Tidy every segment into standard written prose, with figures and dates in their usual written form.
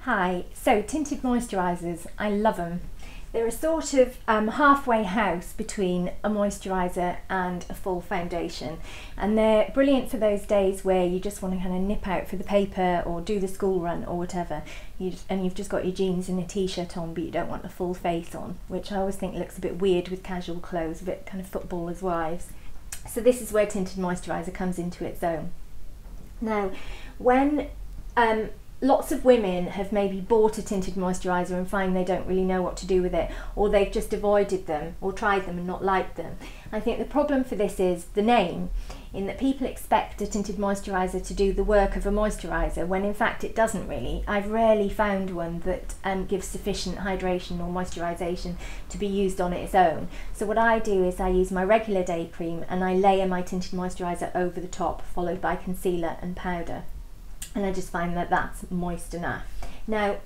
Hi, so tinted moisturisers, I love them. They're a sort of halfway house between a moisturiser and a full foundation, and they're brilliant for those days where you just want to kind of nip out for the paper or do the school run or whatever, and you've just got your jeans and a t-shirt on but you don't want a full face on, which I always think looks a bit weird with casual clothes, a bit kind of footballers' wives. So this is where tinted moisturiser comes into its own. Now, when lots of women have maybe bought a tinted moisturiser and find they don't really know what to do with it, or they've just avoided them or tried them and not liked them. I think the problem for this is the name, in that people expect a tinted moisturiser to do the work of a moisturiser when in fact it doesn't really. I've rarely found one that gives sufficient hydration or moisturisation to be used on its own. So what I do is I use my regular day cream and I layer my tinted moisturiser over the top, followed by concealer and powder. And I just find that that's moist enough. Now,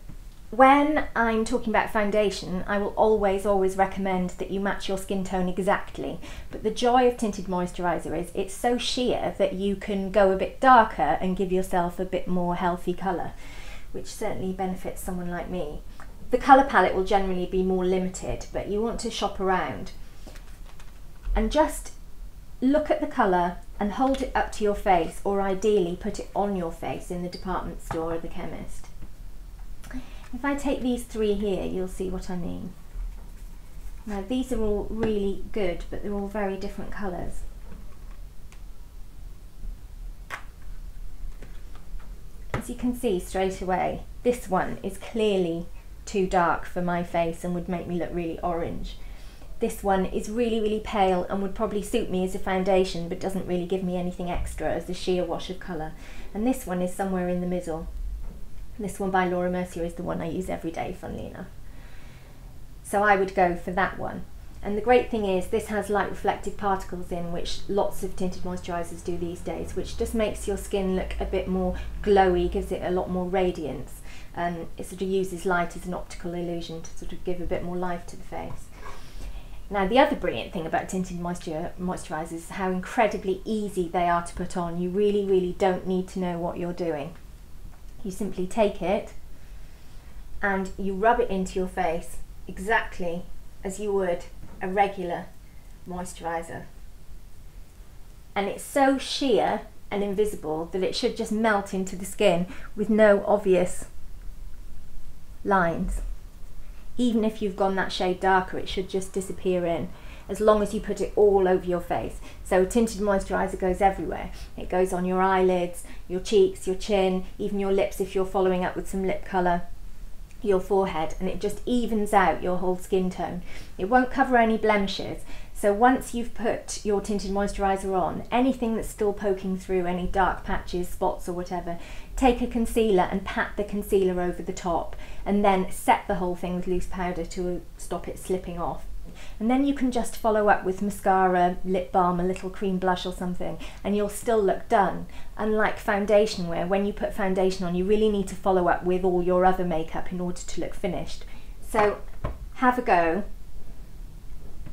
when I'm talking about foundation, I will always recommend that you match your skin tone exactly. But the joy of tinted moisturiser is it's so sheer that you can go a bit darker and give yourself a bit more healthy colour, which certainly benefits someone like me. The colour palette will generally be more limited, but you want to shop around and just look at the colour and hold it up to your face, or ideally put it on your face in the department store or the chemist. If I take these three here, you'll see what I mean. Now these are all really good, but they're all very different colours. As you can see straight away, this one is clearly too dark for my face and would make me look really orange. This one is really pale and would probably suit me as a foundation, but doesn't really give me anything extra as a sheer wash of colour. And this one is somewhere in the middle. This one by Laura Mercier is the one I use every day, funnily enough. So I would go for that one. And the great thing is this has light reflective particles in, which lots of tinted moisturisers do these days, which just makes your skin look a bit more glowy, gives it a lot more radiance. It sort of uses light as an optical illusion to sort of give a bit more life to the face. Now the other brilliant thing about tinted moisturisers is how incredibly easy they are to put on. You really don't need to know what you're doing. You simply take it and you rub it into your face exactly as you would a regular moisturiser. And it's so sheer and invisible that it should just melt into the skin with no obvious lines. Even if you've gone that shade darker, it should just disappear in, as long as you put it all over your face. So tinted moisturiser goes everywhere. It goes on your eyelids, your cheeks, your chin, even your lips if you're following up with some lip colour, your forehead, and it just evens out your whole skin tone. It won't cover any blemishes. So once you've put your tinted moisturiser on, anything that's still poking through, any dark patches, spots or whatever, take a concealer and pat the concealer over the top, and then set the whole thing with loose powder to stop it slipping off. And then you can just follow up with mascara, lip balm, a little cream blush or something, and you'll still look done. Unlike foundation, where when you put foundation on, you really need to follow up with all your other makeup in order to look finished. So have a go.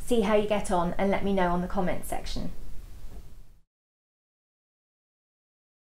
See how you get on and let me know on the comments section.